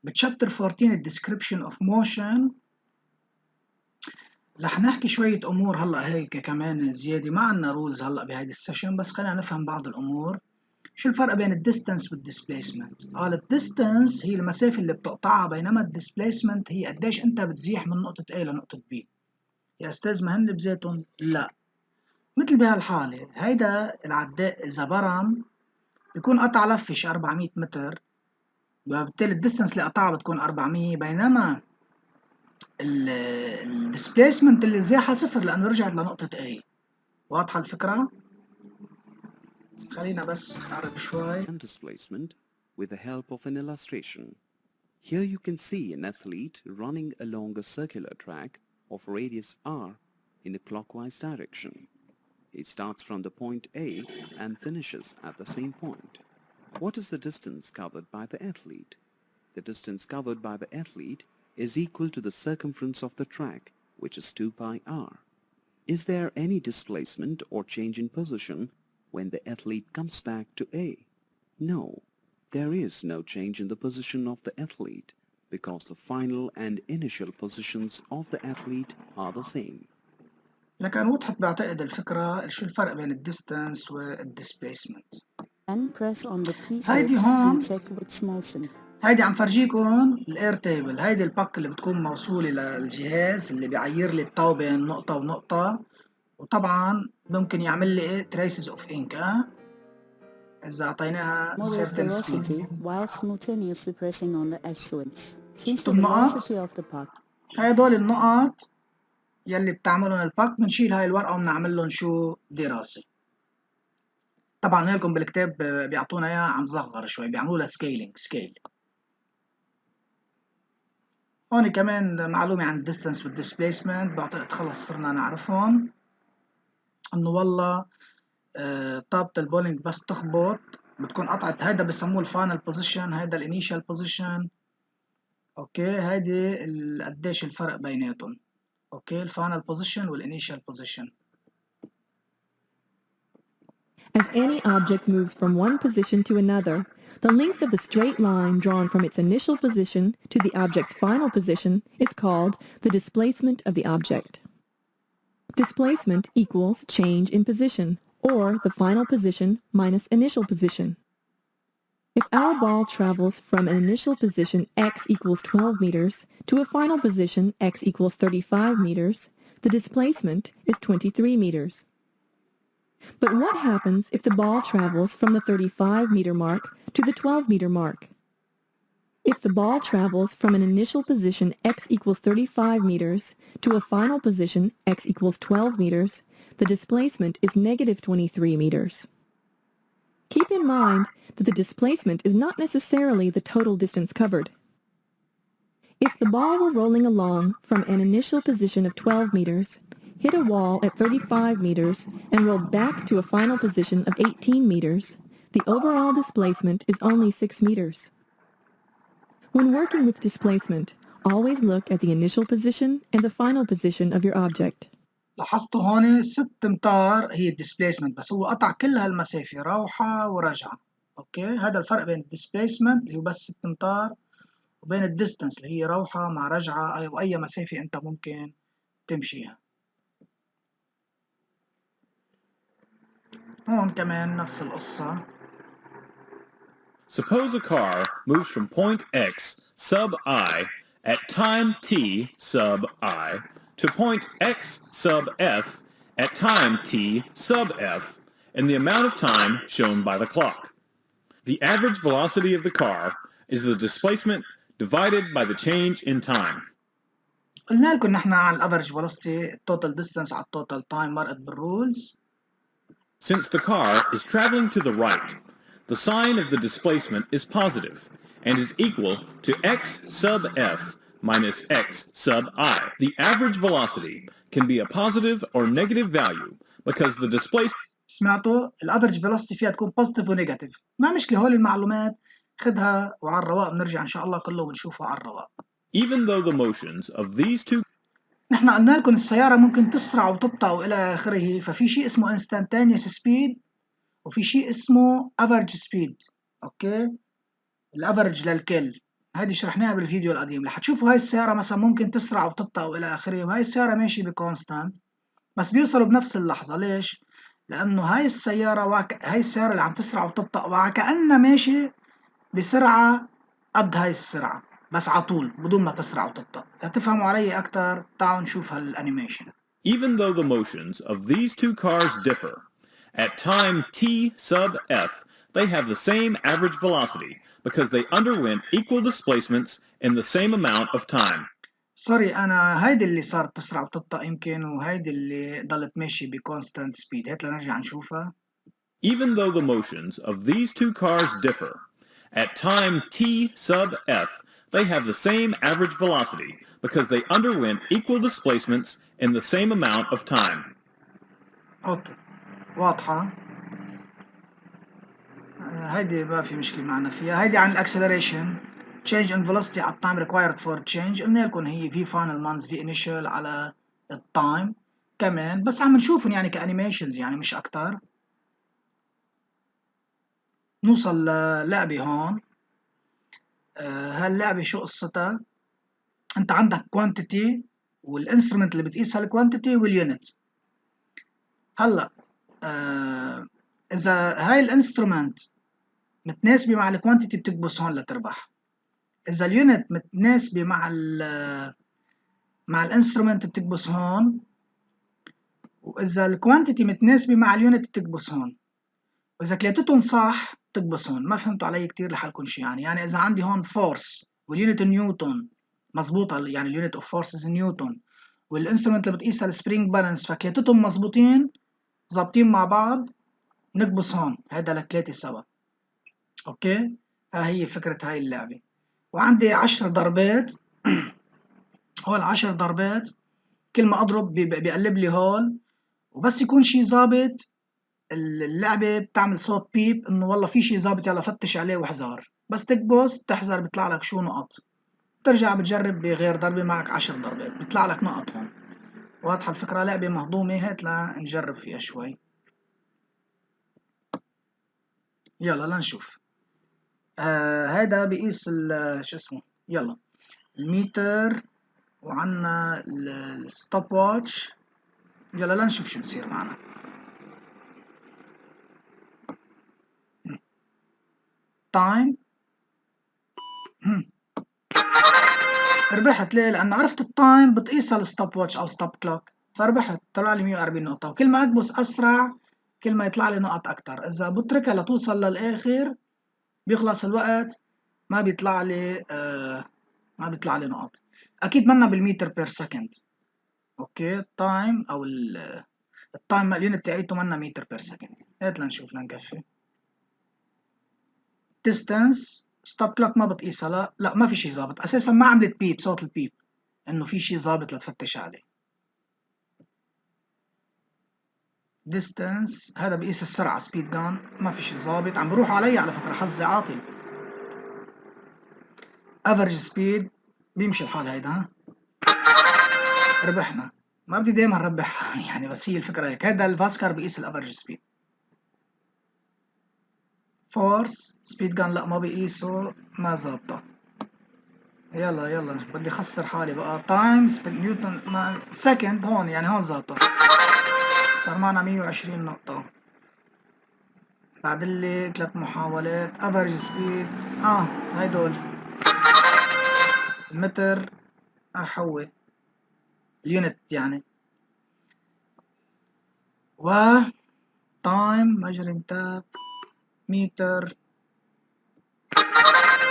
بتشابتر 14 الديسكريبشن اوف موشن رح نحكي شوية أمور هلأ هيك كمان زيادة. ما عنا رولز هلأ بهيدي السيشن، بس خلينا نفهم بعض الأمور. شو الفرق بين الديستانس والديسبيسمنت؟ قال الديستانس هي المسافة اللي بتقطعها، بينما الديسبيسمنت هي قديش أنت بتزيح من نقطة A لنقطة B. يا أستاذ ما هن بذاتهم؟ لا. مثل بهالحالة هيدا العداء إذا برم بيكون قطع لفش 400 متر، وبالتالي الديستانس اللي قطعها بتكون 400، بينما الديسبيسمنت اللي زاحها صفر لأنه رجعت لنقطة A. واضحة الفكرة؟ خلينا بس نعرف شوي. Displacement with the help of an illustration. Here you can see an athlete running along a circular track of radius r in a clockwise direction. He starts from the point A and finishes at the same point. What is the distance covered by the athlete? The distance covered by the athlete is equal to the circumference of the track, which is 2 pi r. Is there any displacement or change in position when the athlete comes back to A? No, there is no change in the position of the athlete because the final and initial positions of the athlete are the same. لكن وضحت بعتقد الفكرة. شو الفرق بين الديستانس والديسبيسمنت؟ Then press on the P هيدي switch هون and check its motion. هيدي عم فرجيكم الاير تيبل. هيدي الباك اللي بتكون موصولة للجهاز اللي بيعير لي الطاو بين نقطة ونقطة، وطبعا ممكن يعمل لي ايه traces of ink. إذا أعطيناها Moderate certain velocity speeds. while simultaneously pressing on the S switch. Since the شفتوا النقط؟ velocity of the puck. هدول النقط يلي بتعملهم الباك. بنشيل هاي الورقة وبنعمل لهم شو؟ دراسة. طبعا هيكم بالكتاب بيعطونا اياها عم صغر شوي، بيعملوا لها سكيل. هون كمان معلومة عن الديستانس والديسبيسمنت بعتقد خلص صرنا نعرفهم. انه والله طابة البولينج بس تخبط بتكون قطعت. هيدا بسموه الفاينل بوزيشن، هيدا الانيشال بوزيشن. اوكي، هيدي قديش الفرق بيناتهم. اوكي، الفاينل بوزيشن والانيشال بوزيشن. As any object moves from one position to another, the length of the straight line drawn from its initial position to the object's final position is called the displacement of the object. Displacement equals change in position, or the final position minus initial position. If our ball travels from an initial position x equals 12 meters to a final position x equals 35 meters, the displacement is 23 meters. But what happens if the ball travels from the 35-meter mark to the 12-meter mark? If the ball travels from an initial position x equals 35 meters to a final position x equals 12 meters, the displacement is negative 23 meters. Keep in mind that the displacement is not necessarily the total distance covered. If the ball were rolling along from an initial position of 12 meters, hit a wall at 35 meters, and rolled back to a final position of 18 meters, the overall displacement is only 6 meters. When working with displacement, always look at the initial position and the final position of your object. لاحظتوا هون 6 امتار هي الديسبيسمنت، بس هو قطع كل هالمسافة روحة ورجعة. اوكي، هذا الفرق بين الديسبيسمنت اللي هو بس 6 امتار وبين الديستانس اللي هي روحة مع رجعة أو أي مسافة أنت ممكن تمشيها. هون كمان نفس القصة. Suppose a car moves from point X sub I at time t sub I to point X sub F at time t sub F in the amount of time shown by the clock. The average velocity of the car is the displacement divided by the change in time. قلنا لكم نحن عن الافرج velocity التوتال ديستانس على التوتال تايم مرقت بالرولز. Since the car is traveling to the right, the sign of the displacement is positive and is equal to x sub f minus x sub I. The average velocity can be a positive or negative value because the displacement. سمعتوا؟ الافرج velocity فيها تكون بوزيتيف ونيجاتيف. ما مشكلة، هول المعلومات خدها وعلى الرواق بنرجع إن شاء الله كله بنشوفه على الرواق. Even though the motions of these two. نحن قلنا لكم السيارة ممكن تسرع وتبطأ وإلى آخره، ففي شيء اسمه instantaneous speed وفي شيء اسمه average speed. أوكي، الافرج للكل. هيدي شرحناها بالفيديو القديم. رح تشوفوا هاي السيارة مثلا ممكن تسرع وتبطأ وإلى آخره، وهاي السيارة ماشي بكونستانت بس بيوصلوا بنفس اللحظة. ليش؟ لأنه هاي السيارة هاي السيارة اللي عم تسرع وتبطأ وكأنها ماشي بسرعة قد هاي السرعة بس على طول بدون ما تسرع وتبطأ. تفهموا علي أكتر تعالوا نشوف هالأنيميشن. Even though the motions of these two cars differ, at time t sub f, they have the same average velocity because they underwent equal displacements in the same amount of time. سوري، أنا هيدي اللي صارت تسرع وتبطأ يمكن، وهيدي اللي ضلت ماشي بكونستانت سبيد. هات لنرجع نشوفها. Even though the motions of these two cars differ, at time t sub f, they have the same average velocity because they underwent equal displacements in the same amount of time. أوكي، واضحة. هيدي ما في مشكلة معنا فيها. هيدي عن الاكسلريشن change in velocity على التايم required for change. قلنا لكم هي في final مانز في initial على التايم كمان، بس عم نشوفهم يعني كانيميشنز يعني مش أكتر. نوصل للعبة هون. هاللعبة شو قصتها؟ أنت عندك quantity والانسترومنت اللي بتقيسها الكوانتيتي واليونت. هلا إذا هاي الانسترومنت متناسبة مع الكوانتيتي بتكبس هون لتربح. إذا اليونت متناسبة مع الانسترومنت بتكبس هون، وإذا الكوانتيتي متناسبة مع اليونت بتكبس هون، وإذا كليتهم صح بتكبس هون. ما فهمتوا علي كتير لحالكم شي يعني إذا عندي هون فورس واليونت نيوتن مظبوطة، يعني اليونت اوف فورس نيوتن، والانسترومنت اللي بتقيسها السبرينج بالانس، فكليتهم مظبوطين ظابطين مع بعض، نكبس هون. هذا لثلاثة سوا. اوكي، ها هي فكرة هاي اللعبة. وعندي 10 ضربات. هول 10 ضربات، كل ما اضرب بيقلب لي هول، وبس يكون شي ظابط اللعبة بتعمل صوت بيب انه والله في شي ظابط يلا فتش عليه واحذر. بس تكبس تحذر بيطلع لك شو نقط، ترجع بتجرب بغير ضربة معك 10 ضربات بيطلع لك نقط هون. واضحة الفكرة؟ لعبة مهضومة. هات لنجرب فيها شوي. يلا لنشوف. هذا بيقيس شو اسمه، يلا الميتر، وعنا الستوب واتش. يلا لنشوف شو بصير معنا. تايم. ربحت. ليه؟ لأن عرفت التايم بتقيسها الستوب واتش أو ستوب كلوك، فربحت. طلع لي 140 نقطة، وكل ما أكبس أسرع كل ما يطلع لي نقط أكتر. إذا بتركها لتوصل للآخر بيخلص الوقت ما بيطلع لي ما بيطلع لي نقط. أكيد منا بالمتر بير سكند. أوكي، التايم أو التايم اليونت تاعيته منا متر بير سكند. هات لنشوف لنكفي. ديستانس ستوب كلوك ما بتقيسها. لا ما في شي ظابط اساسا، ما عملت بيب صوت البيب انه في شي ظابط لتفتش عليه. ديستانس هذا بقيس السرعه سبيد جان، ما في شي ظابط. عم بروح علي على فكره، حظي عاطل. افرج سبيد بيمشي الحال هيدا. ها ربحنا. ما بدي دايما ربح يعني، بس هي الفكره هيك. هذا الفاسكار بقيس الافرج سبيد. فورس سبيد جان لا ما بقيسه، ما ظابطه. يلا بدي اخسر حالي بقى. تايم نيوتن ما سكند هون، يعني هون ظابطه. صار معنا 120 نقطة بعد اللي 3 محاولات. افرج سبيد هيدول المتر احوي اليونت يعني. و تايم ماجرينج تاب متر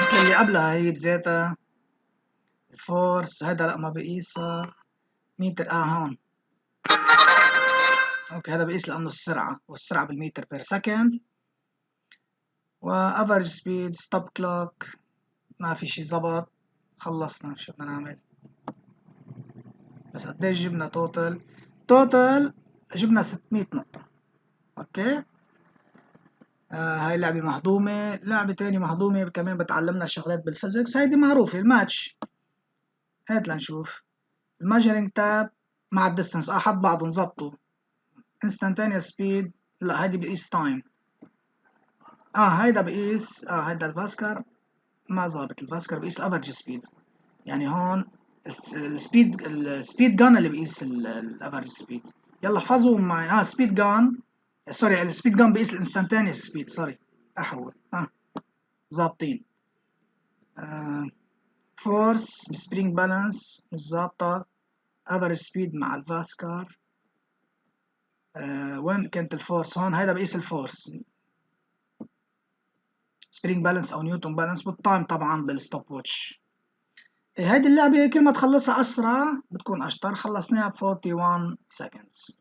مثل اللي قبلها هي بذاتها. الفورس هذا لا ما بقيسها. متر هون. اوكي هذا بقيس لانه السرعة، والسرعة بالمتر بير سكند. وافرج سبيد ستوب كلوك ما في شي زبط. خلصنا. شو بدنا نعمل؟ بس قديش جبنا توتال جبنا 600 نقطة. اوكي، هاي لعبة مهضومة. لعبة تانية مهضومة كمان بتعلمنا شغلات بالفيزيكس. هيدي معروفة، الماتش. هات لنشوف. الماجرينج تاب مع الديستنس حط بعضهم ظبطوا. انستانتينيوس سبيد لا هيدي بقيس تايم. هيدا بقيس هيدا الفاسكار ما ظابط. الفاسكار بيقيس الافرج سبيد، يعني هون السبيد جان اللي بيقيس الافرج سبيد. يلا احفظوا معي. سبيد جان، سوري، السبيد جان بيقيس الانستانتانيوس سبيد. سوري احول. ظابطين. فورس سبرينج بالانس مش ظابطه. افرج سبيد مع الفاسكار. وين كانت الفورس؟ هون هيدا بيقيس الفورس. سبرينج بالانس او نيوتن بالانس. والتايم طبعا بالستوب واتش. هيدي اللعبة كل ما تخلصها أسرع بتكون أشطر. خلصناها ب 41 seconds.